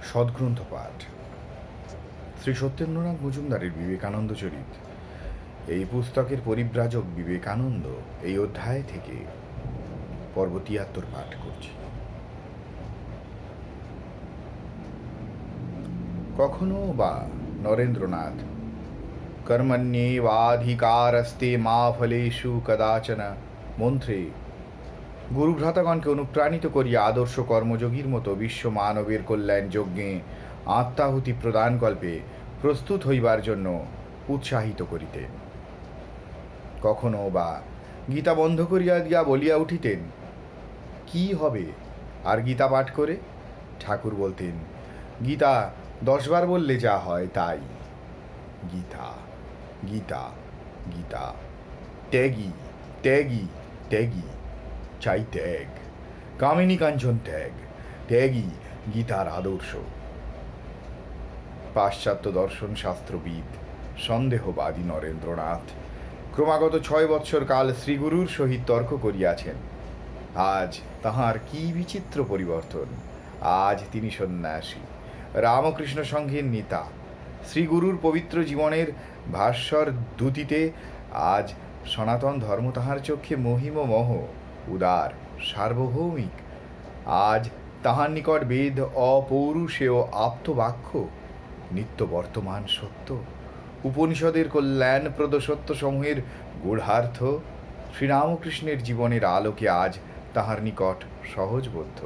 সদ্গ্রন্থ পাঠ। শ্রী সত্যেন্দ্রনাথ মজুমদারের বিবেকানন্দ চরিত। এই পুস্তকের পরিব্রাজক বিবেকানন্দ এই অধ্যায় থেকে পর্ব ৭৩ পাঠ করছি। কখনো বা নরেন্দ্রনাথ কর্মণ্যেবাধিকারস্তে মা ফলেষু কদাচন মন্ত্রে গুরুভ্রাতাগণকে অনুপ্রাণিত করিয়া আদর্শ কর্মযোগীর মতো বিশ্ব মানবের কল্যাণ যজ্ঞে আত্মাহুতি প্রদানকল্পে প্রস্তুত হইবার জন্য উৎসাহিত করিতেন। কখনো বা গীতা বন্ধ করিয়া দিয়া বলিয়া উঠিতেন, কি হবে আর গীতা পাঠ করে? ঠাকুর বলতেন, গীতা 10 বার বললে যা হয় তাই। গীতা গীতা গীতা, ত্যাগী ত্যাগী ত্যাগী, চাই ত্যাগ, কামিনী কাঞ্চন ত্যাগ, ত্যাগী গীতার আদর্শ। পাশ্চাত্য দর্শন শাস্ত্রবিদ সন্দেহবাদী নরেন্দ্রনাথ ক্রমাগত 6 বৎসর কাল শ্রীগুরুর সহিত তর্ক করিয়াছেন। আজ তাহার কি বিচিত্র পরিবর্তন! আজ তিনি সন্ন্যাসী, রামকৃষ্ণ সংঘের নেতা। শ্রীগুরুর পবিত্র জীবনের ভাস্বর দ্যুতিতে আজ সনাতন ধর্ম তাহার চক্ষে মহিমমোহ, উদার, সার্বভৌমিক। আজ তাহার নিকট বেদ অপৌরুষেয় আপ্তবাক্য, নিত্য বর্তমান সত্য, উপনিষদের কল্যাণপ্রদ সত্যসমূহের গূঢ়ার্থ শ্রীরামকৃষ্ণের জীবনের আলোকে আজ তাহার নিকট সহজবোধ্য।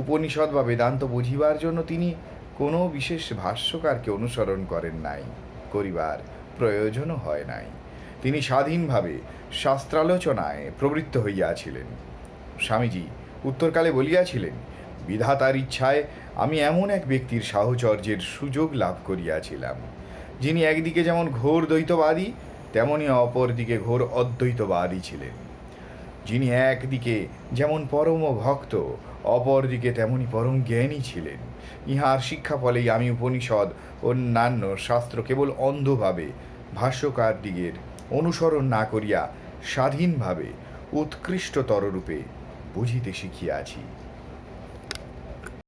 উপনিষদ বা বেদান্ত বুঝিবার জন্য তিনি কোনো বিশেষ ভাষ্যকারকে অনুসরণ করেন নাই, করিবার প্রয়োজনও হয় নাই। তিনি স্বাধীনভাবে শাস্ত্রালোচনায় প্রবৃত্ত হইয়াছিলেন। স্বামীজি উত্তরকালে বলিয়াছিলেন, বিধাতার ইচ্ছায় আমি এমন এক ব্যক্তির সাহচর্যের সুযোগ লাভ করিয়াছিলাম, যিনি একদিকে যেমন ঘোর দ্বৈতবাদী তেমনি অপরদিকে ঘোর অদ্বৈতবাদী ছিলেন। যিনি একদিকে যেমন পরম ভক্ত, অপরদিকে তেমনি পরম জ্ঞানী ছিলেন। ইহার শিক্ষা ফলেই আমি উপনিষদ অন্যান্য শাস্ত্র কেবল অন্ধভাবে ভাষ্যকার দিগের অনুসরণ না করিয়া স্বাধীনভাবে উৎকৃষ্টতর রূপে বুঝিতে শিখিয়াছি।